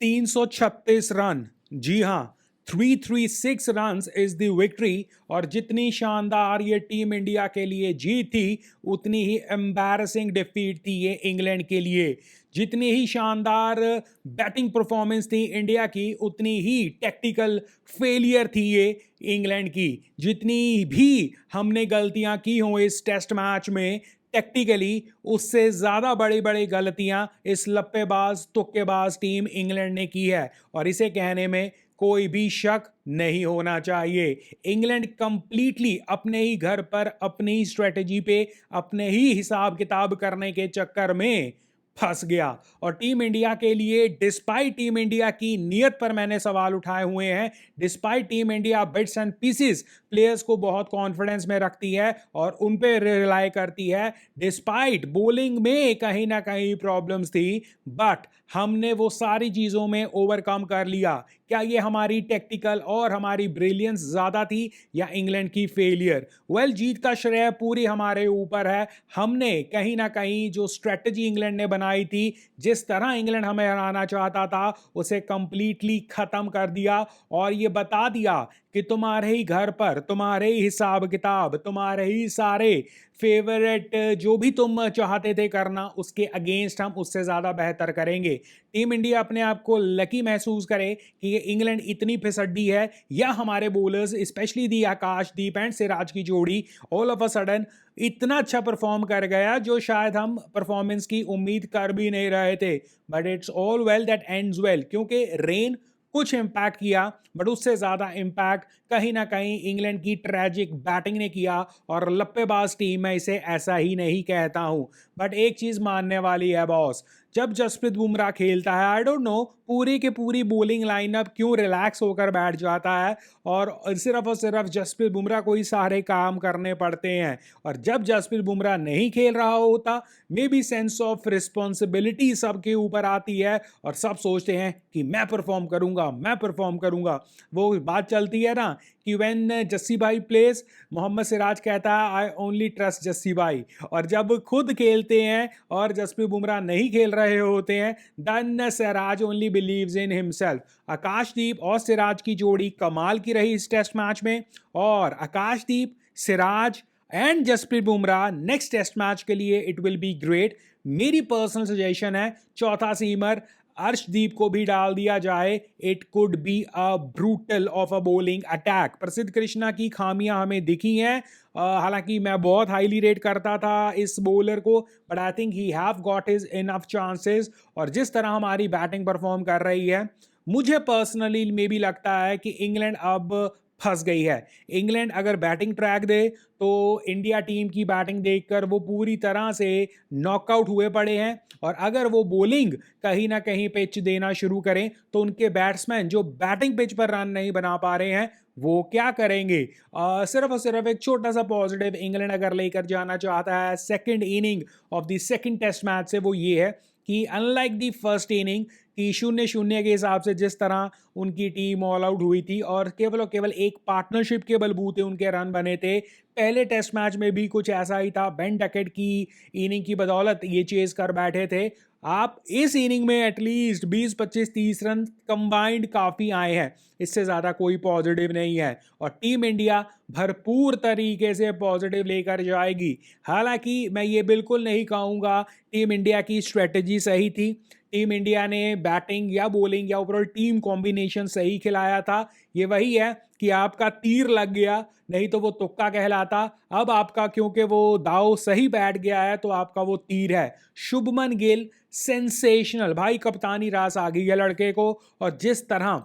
336 run. जी हाँ, 336 runs is the victory. और जितनी शानदार ये टीम इंडिया के लिए जीत थी, उतनी ही एम्बैरसिंग डिफीट थी ये इंग्लैंड के लिए। जितनी ही शानदार बैटिंग परफॉर्मेंस थी इंडिया की, उतनी ही टेक्टिकल फेलियर थी ये इंग्लैंड की। जितनी भी हमने गलतियां की हों इस टेस्ट मैच में टेक्टिकली, उससे ज्यादा बड़ी बड़ी गलतियां इस लप्पेबाज तुक्केबाज टीम इंग्लैंड ने की है, और इसे कहने में कोई भी शक नहीं होना चाहिए। इंग्लैंड कंप्लीटली अपने ही घर पर, अपनी ही स्ट्रेटजी पे, अपने ही हिसाब किताब करने के चक्कर में फंस गया। और टीम इंडिया के लिए, डिस्पाइट टीम इंडिया की नीयत पर मैंने सवाल उठाए हुए हैं। Despite team India bits and pieces players को बहुत कॉन्फिडेंस में रखती है और उन पे रिलाई करती है। डिस्पाइट बॉलिंग में कहीं ना कहीं प्रॉब्लम्स थी, बट हमने वो सारी चीजों में ओवरकम कर लिया। क्या ये हमारी टेक्टिकल और हमारी ब्रिलियंस ज्यादा थी, या इंग्लैंड की फेलियर? वेल, जीत का श्रेय पूरी हमारे ऊपर है। हमने कहीं ना कहीं जो स्ट्रेटजी इंग्लैंड ने बनाई थी, जिस तरह इंग्लैंड हमें हराना चाहता था, उसे कंप्लीटली खत्म कर दिया और ये बता दिया कि तुम्हारे ही घर पर, तुम्हारे ही हिसाब किताब, तुम्हारे ही सारे फेवरेट जो भी तुम चाहते थे करना, उसके अगेंस्ट हम उससे ज्यादा बेहतर करेंगे। टीम इंडिया अपने आप को लकी महसूस करे कि ये इंग्लैंड इतनी फिसड्डी है, या हमारे bowlers specially the Akashdeep and Siraj की जोड़ी ऑल ऑफ अ सडन इतना अच्छा परफॉर्म कर गया, जो शायद हम परफॉर्मेंस की उम्मीद कर भी नहीं रहे थे। But it's all well that ends well, क्योंकि रेन कुछ इंपैक्ट किया, बट उससे ज्यादा इंपैक्ट कहीं ना कहीं इंग्लैंड की ट्रैजिक बैटिंग ने किया। और लप्पेबाज टीम, मैं इसे ऐसा ही नहीं कहता हूं। बट एक चीज मानने वाली है बॉस, जब जसप्रीत बुमराह खेलता है, आई डोंट नो पूरी की पूरी बॉलिंग लाइनअप क्यों रिलैक्स होकर बैठ जाता है, और सिर्फ जसप्रीत बुमराह को ही सारे काम करने पड़ते हैं। और जब जसप्रीत बुमराह नहीं खेल रहा होता, may be sense of responsibility सबके ऊपर आती है, और सब सोचते हैं कि मैं परफॉर्म करूंगा, मैं परफॉर्म करूंगा। वो बात चलती है ना कि व्हेन जस्सी भाई प्लेस, मोहम्मद सिराज कहता है आई ओनली ट्रस्ट जस्सी भाई। और जब खुद खेलते हैं और जसप्रीत बुमराह नहीं खेल रहे होते हैं, then Siraj only believes in himself. Akashdeep और सिराज की जोड़ी कमाल की रही इस टेस्ट मैच में, और Akashdeep, Siraj and Jasprit Bumrah next test match के लिए इट विल बी ग्रेट। मेरी पर्सनल सजेशन है चौथा सीमर अर्शदीप को भी डाल दिया जाए। It could be a brutal of a bowling attack. Prasidh Krishna की खामियां हमें दिखी हैं, हालांकि मैं बहुत हाईली रेट करता था इस बॉलर को, but I think he have got his enough chances. और जिस तरह हमारी बैटिंग परफॉर्म कर रही है, मुझे पर्सनली मे भी लगता है कि इंग्लैंड अब फंस गई है। इंग्लैंड अगर बैटिंग ट्रैक दे, तो इंडिया टीम की बैटिंग देखकर वो पूरी तरह से नॉकआउट हुए पड़े हैं। और अगर वो बॉलिंग कहीं ना कहीं पिच देना शुरू करें, तो उनके बैट्समैन जो बैटिंग पिच पर रन नहीं बना पा रहे हैं, वो क्या करेंगे? सिर्फ और सिर्फ एक छोटा सा पॉजिटिव इंग्लैंड अगर लेकर जाना चाहता है second inning of the second test match से, वो ये है कि अनलाइक दी फर्स्ट इनिंग, कि 0-0 के हिसाब से जिस तरह उनकी टीम ऑल आउट हुई थी और केवल एक पार्टनरशिप के बलबूते उनके रन बने थे, पहले टेस्ट मैच में भी कुछ ऐसा ही था। बेन डकेट की इनिंग की बदौलत ये चेज कर बैठे थे। आप इस इनिंग में एटलीस्ट 20-25-30 रन कंबाइंड काफी आए हैं, इससे ज्यादा कोई पॉजिटिव नहीं है। और टीम इंडिया भरपूर तरीके से पॉजिटिव लेकर जाएगी। हालांकि मैं ये बिल्कुल नहीं कहूंगा टीम इंडिया की स्ट्रेटजी सही थी। टीम इंडिया ने बैटिंग या बॉलिंग या ओवरऑल टीम कॉम्बिनेशन सही खिलाया था। ये वही है कि आपका तीर लग गया, नहीं तो वो तुक्का कहलाता। अब आपका क्योंकि वो दाव सही बैठ गया है, तो आपका वो तीर है। शुभमन गिल सेंसेशनल भाई, कप्तानी रास आ गई है लड़के को। और जिस तरह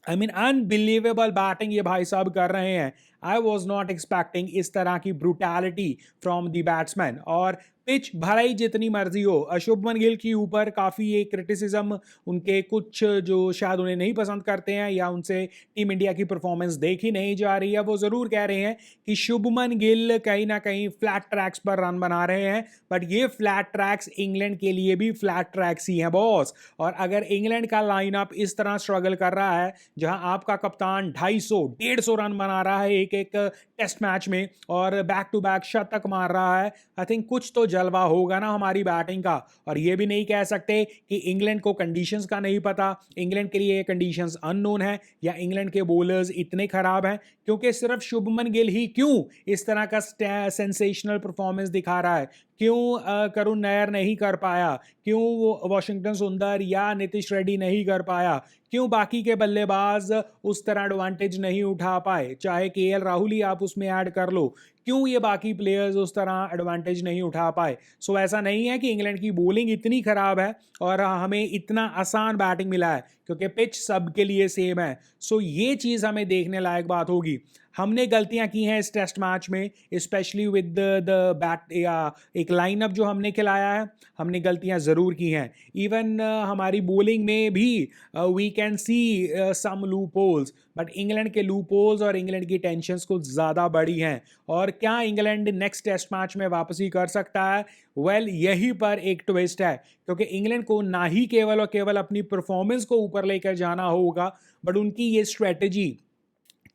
अनबिलीवेबल बैटिंग ये भाई साहब कर रहे हैं, आई वॉज नॉट एक्सपेक्टिंग इस तरह की ब्रुटैलिटी फ्रॉम द बैट्समैन। और पिच भलाई जितनी मर्जी हो, शुभमन गिल के ऊपर काफ़ी ये क्रिटिसिज्म उनके कुछ जो शायद उन्हें नहीं पसंद करते हैं, या उनसे टीम इंडिया की परफॉर्मेंस देखी नहीं जा रही है, वो ज़रूर कह रहे हैं कि शुभमन गिल कहीं ना कहीं फ्लैट ट्रैक्स पर रन बना रहे हैं। बट ये फ्लैट ट्रैक्स इंग्लैंड के लिए भी फ्लैट ट्रैक्स ही हैं बॉस। और अगर इंग्लैंड का लाइनअप इस तरह स्ट्रगल कर रहा है, जहां आपका कप्तान 250-150 रन बना रहा है एक एक टेस्ट मैच में, और बैक टू बैक शतक मार रहा है, आई थिंक कुछ तो जलवा होगा ना हमारी बैटिंग का। और ये भी नहीं कह सकते कि इंग्लैंड को कंडीशंस का नहीं पता, इंग्लैंड के लिए ये कंडीशंस अननोन है या इंग्लैंड के बॉलर्स इतने खराब हैं, क्योंकि सिर्फ शुभमन गिल ही क्यों इस तरह का सेंसेशनल परफॉर्मेंस दिखा रहा है, क्यों करुण नायर नहीं कर पाया, क्यों वो वाशिंगटन सुंदर या नीतीश रेड्डी नहीं कर पाया, क्यों बाकी के बल्लेबाज उस तरह एडवांटेज नहीं उठा पाए, चाहे केएल राहुल ही आप उसमें ऐड कर लो, क्यों ये बाकी प्लेयर्स उस तरह एडवांटेज नहीं उठा पाए। सो ऐसा नहीं है कि इंग्लैंड की बॉलिंग इतनी खराब है और हमें इतना आसान बैटिंग मिला है, क्योंकि पिच सबके लिए सेम है। सो ये चीज़ हमें देखने लायक बात होगी। हमने गलतियां की हैं इस टेस्ट मैच में, स्पेशली विद द बैट या एक लाइनअप जो हमने खिलाया है, हमने गलतियां ज़रूर की हैं। इवन हमारी बॉलिंग में भी we can see some loopholes, but England के लूप होल्स और इंग्लैंड की टेंशंस कुछ ज़्यादा बड़ी हैं। और क्या इंग्लैंड नेक्स्ट टेस्ट मैच में वापसी कर सकता है? वेल, यहीं पर एक ट्विस्ट है, क्योंकि इंग्लैंड को ना ही केवल और केवल अपनी परफॉर्मेंस को ऊपर लेकर जाना होगा, बट उनकी ये स्ट्रेटजी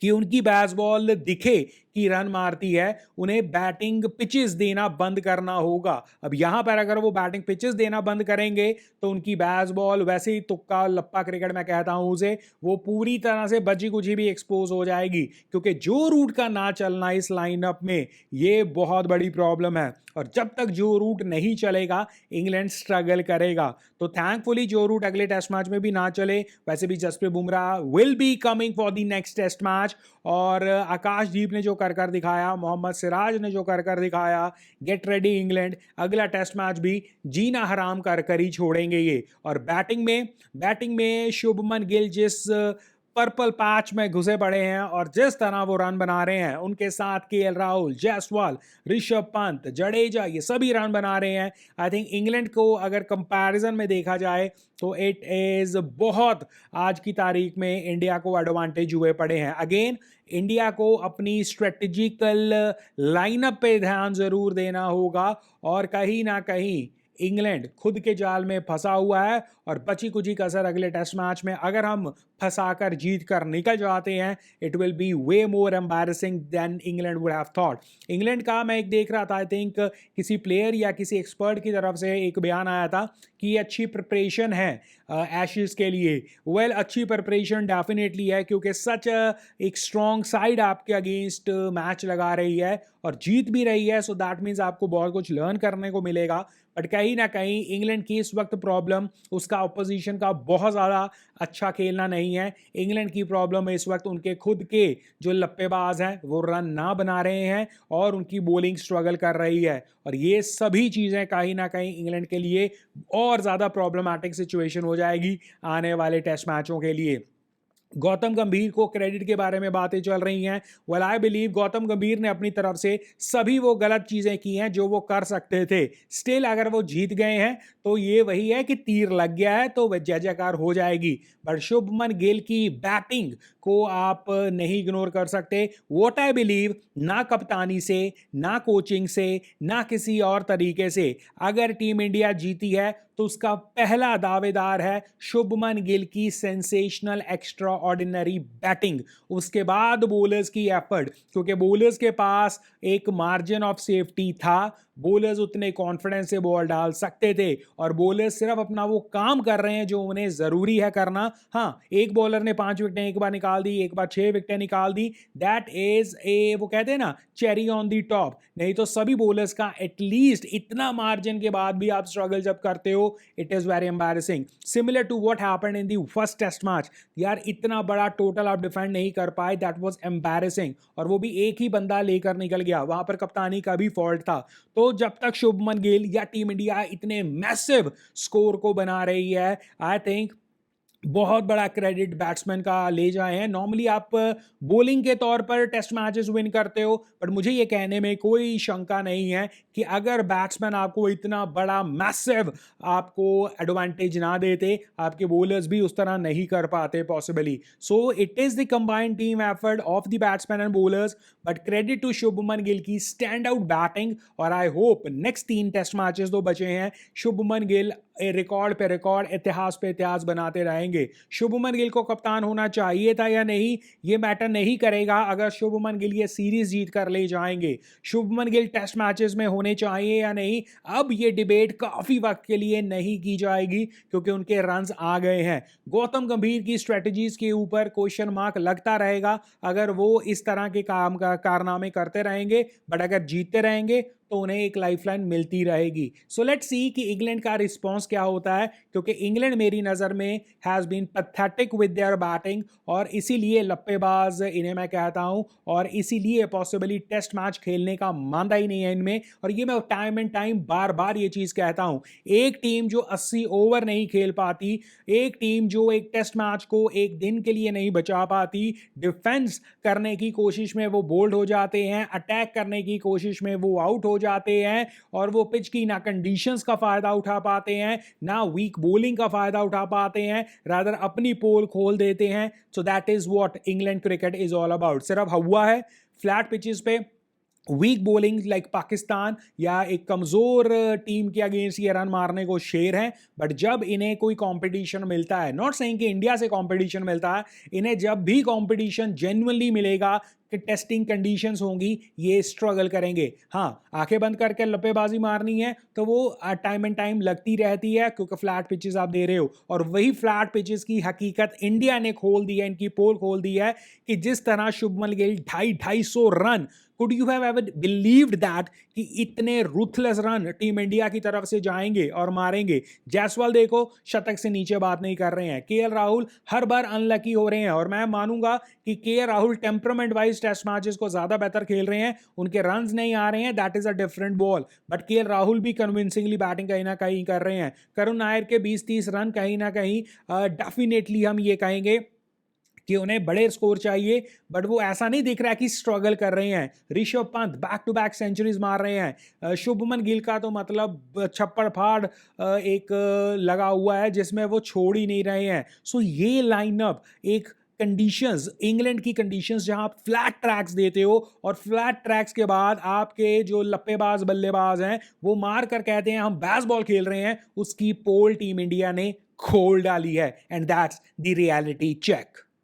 कि उनकी बेसबॉल दिखे कि रन मारती है, उन्हें बैटिंग पिचेस देना बंद करना होगा। अब यहां पर अगर वो बैटिंग पिचेस देना बंद करेंगे तो उनकी बेसबॉल, वैसे ही तुक्का लप्पा क्रिकेट मैं कहता हूं उसे, वो पूरी तरह से बची कुची भी एक्सपोज हो जाएगी, क्योंकि जो रूट का ना चलना इस लाइनअप में ये बहुत बड़ी प्रॉब्लम है। और जब तक जो रूट नहीं चलेगा इंग्लैंड स्ट्रगल करेगा। तो थैंकफुली जो रूट अगले टेस्ट मैच में भी ना चले। वैसे भी Jasprit Bumrah will be coming for the next test match, और आकाशदीप ने जो कर दिखाया, मोहम्मद सिराज ने जो कर दिखाया, गेट रेडी इंग्लैंड, अगला टेस्ट मैच भी जीना हराम कर ही छोड़ेंगे ये। और बैटिंग में शुभमन गिल जिस पर्पल पैच में घुसे पड़े हैं और जिस तरह वो रन बना रहे हैं, उनके साथ केएल राहुल, जायसवाल, ऋषभ पंत, जडेजा, ये सभी रन बना रहे हैं। आई थिंक इंग्लैंड को अगर कंपैरिजन में देखा जाए तो इट इज बहुत आज की तारीख में इंडिया को एडवांटेज हुए पड़े हैं। अगेन इंडिया को अपनी स्ट्रेटेजिकल लाइनअप पे ध्यान जरूर देना होगा, और कहीं ना कहीं इंग्लैंड खुद के जाल में फंसा हुआ है, और बची कुची कसर अगले टेस्ट मैच में अगर हम फंसाकर जीत कर निकल जाते हैं, it will be way more embarrassing than England would have thought. England का मैं एक देख रहा था, आई थिंक किसी प्लेयर या किसी एक्सपर्ट की तरफ से एक बयान आया था कि ये अच्छी प्रिपरेशन है एशेस के लिए। वेल, अच्छी प्रिपरेशन डेफिनेटली है, क्योंकि सच एक स्ट्रॉन्ग साइड आपके अगेंस्ट मैच लगा रही है और जीत भी रही है। सो दैट मीन्स आपको बहुत कुछ लर्न करने को मिलेगा। बट कहीं ना कहीं इंग्लैंड की इस वक्त प्रॉब्लम उसका ऑपोजिशन का बहुत ज़्यादा अच्छा खेलना नहीं है। इंग्लैंड की प्रॉब्लम है इस वक्त उनके खुद के जो लप्पेबाज हैं वो रन ना बना रहे हैं, और उनकी बॉलिंग स्ट्रगल कर रही है। और ये सभी चीज़ें कहीं ना कहीं इंग्लैंड के लिए और ज़्यादा प्रॉब्लमैटिक सिचुएशन हो जाएगी आने वाले टेस्ट मैचों के लिए। गौतम गंभीर को क्रेडिट के बारे में बातें चल रही हैं। वेल, आई बिलीव गौतम गंभीर ने अपनी तरफ से सभी वो गलत चीज़ें की हैं जो वो कर सकते थे। स्टिल अगर वो जीत गए हैं तो ये वही है कि तीर लग गया है तो वह जय जयकार हो जाएगी। बट शुभमन गिल की बैटिंग को आप नहीं इग्नोर कर सकते। वॉट आई बिलीव, ना कप्तानी से, ना कोचिंग से, ना किसी और तरीके से अगर टीम इंडिया जीती है तो उसका पहला दावेदार है शुभमन गिल की सेंसेशनल एक्स्ट्रा ऑर्डिनरी बैटिंग। उसके बाद बॉलर्स की एफर्ट, क्योंकि बॉलर्स के पास एक मार्जिन ऑफ सेफ्टी था, बॉलर्स उतने कॉन्फिडेंस से बॉल डाल सकते थे, और बॉलर्स सिर्फ अपना वो काम कर रहे हैं जो उन्हें ज़रूरी है करना। हाँ, एक बॉलर ने 5 विकेटें एक बार निकाल दी, एक बार 6 विकेटें निकाल दी, दैट इज ए, वो कहते हैं ना, चेरी ऑन दी टॉप। नहीं तो सभी बॉलर्स का एटलीस्ट इतना मार्जिन के बाद भी आप स्ट्रगल जब करते हो, it is very embarrassing. Similar to what happened in the first test match. यार, इतना बड़ा टोटल आप डिफेंड नहीं कर पाए, दैट वाज एम्बैरेसिंग, और वो भी एक ही बंदा लेकर निकल गया, वहां पर कप्तानी का भी फॉल्ट था। तो जब तक शुभमन गिल या टीम इंडिया इतने मैसिव स्कोर को बना रही है, आई थिंक बहुत बड़ा क्रेडिट बैट्समैन का ले जाए हैं। नॉर्मली आप बॉलिंग के तौर पर टेस्ट मैचेस विन करते हो, बट मुझे ये कहने में कोई शंका नहीं है कि अगर बैट्समैन आपको इतना बड़ा मैसिव आपको एडवांटेज ना देते, आपके बॉलर्स भी उस तरह नहीं कर पाते possibly. So it is the combined team effort of the batsman and bowlers, but credit to Shubman Gill की स्टैंड आउट बैटिंग। और I hope next 3 test matches तो बचे हैं, शुभमन गिल रिकॉर्ड पे रिकॉर्ड, इतिहास पे इतिहास बनाते रहेंगे। शुभमन गिल को कप्तान होना चाहिए था या नहीं, ये मैटर नहीं करेगा अगर शुभमन गिल ये सीरीज जीत कर ले जाएंगे। शुभमन गिल टेस्ट मैचेस में होने चाहिए या नहीं, अब ये डिबेट काफी वक्त के लिए नहीं की जाएगी क्योंकि उनके रन्स आ गए हैं। गौतम गंभीर की स्ट्रेटजीज के ऊपर क्वेश्चन मार्क लगता रहेगा अगर वो इस तरह के काम का कारनामे करते रहेंगे, बट अगर जीतते रहेंगे तो उन्हें एक लाइफलाइन मिलती रहेगी। सो लेट्स सी कि इंग्लैंड का रिस्पांस क्या होता है, क्योंकि इंग्लैंड मेरी नज़र में has been pathetic with their batting, और इसीलिए लप्पेबाज इन्हें मैं कहता हूं, और इसीलिए पॉसिबली टेस्ट मैच खेलने का मानदा ही नहीं है इनमें। और ये मैं टाइम एंड टाइम बार बार ये चीज़ कहता हूं, एक टीम जो 80 ओवर नहीं खेल पाती, एक टीम जो एक टेस्ट मैच को एक दिन के लिए नहीं बचा पाती, डिफेंस करने की कोशिश में वो बोल्ड हो जाते हैं, अटैक करने की कोशिश में वो आउट हो जाते हैं, और वो पिच की ना कंडीशंस का फायदा उठा पाते हैं, ना वीक बॉलिंग का फायदा उठा पाते हैं, रादर अपनी पोल खोल देते हैं। So that is what England cricket is all about. सिर्फ हुआ है फ्लैट पिचेस पे वीक बॉलिंग लाइक पाकिस्तान या एक कमज़ोर टीम के अगेंस्ट ये रन मारने को शेर हैं, बट जब इन्हें कोई कंपटीशन मिलता है, नॉट सेइंग कि इंडिया से कंपटीशन मिलता है, इन्हें जब भी कंपटीशन जेन्युइनली मिलेगा कि टेस्टिंग कंडीशंस होंगी, ये स्ट्रगल करेंगे। हाँ, आंखें बंद करके लपेबाजी मारनी है तो वो टाइम एंड टाइम लगती रहती है क्योंकि फ्लैट पिचेस आप दे रहे हो, और वही फ्लैट पिचेस की हकीकत इंडिया ने खोल दी है, इनकी पोल खोल दी है कि जिस तरह Shubman Gill 250 run, could you have ever believed that कि इतने रूथलेस रन टीम इंडिया की तरफ से जाएंगे और मारेंगे। जायसवाल देखो शतक से नीचे बात नहीं कर रहे हैं, केएल राहुल हर बार अनलकी हो रहे हैं, और मैं मानूंगा कि KL Rahul temperament wise test matches को ज्यादा बेहतर खेल रहे हैं, उनके रन्स नहीं आ रहे हैं, that is a different ball, but KL Rahul भी कन्विंसिंगली बैटिंग कहीं ना कहीं कर रहे हैं। करुण नायर के 20-30 रन कहीं ना कहीं डेफिनेटली हम ये कहेंगे कि उन्हें बड़े स्कोर चाहिए, बट वो ऐसा नहीं दिख रहा कि स्ट्रगल कर रहे हैं। Rishabh Pant back to back centuries मार रहे हैं। शुभमन गिल का तो मतलब छप्पड़ फाड़ एक लगा हुआ है जिसमें वो छोड़ ही नहीं रहे हैं। सो ये लाइनअप एक कंडीशंस, इंग्लैंड की कंडीशंस जहां आप फ्लैट ट्रैक्स देते हो, और फ्लैट ट्रैक्स के बाद आपके जो लप्पेबाज बल्लेबाज हैं वो मार कर कहते हैं हम बेसबॉल खेल रहे हैं, उसकी पोल टीम इंडिया ने खोल डाली है, and that's the reality check.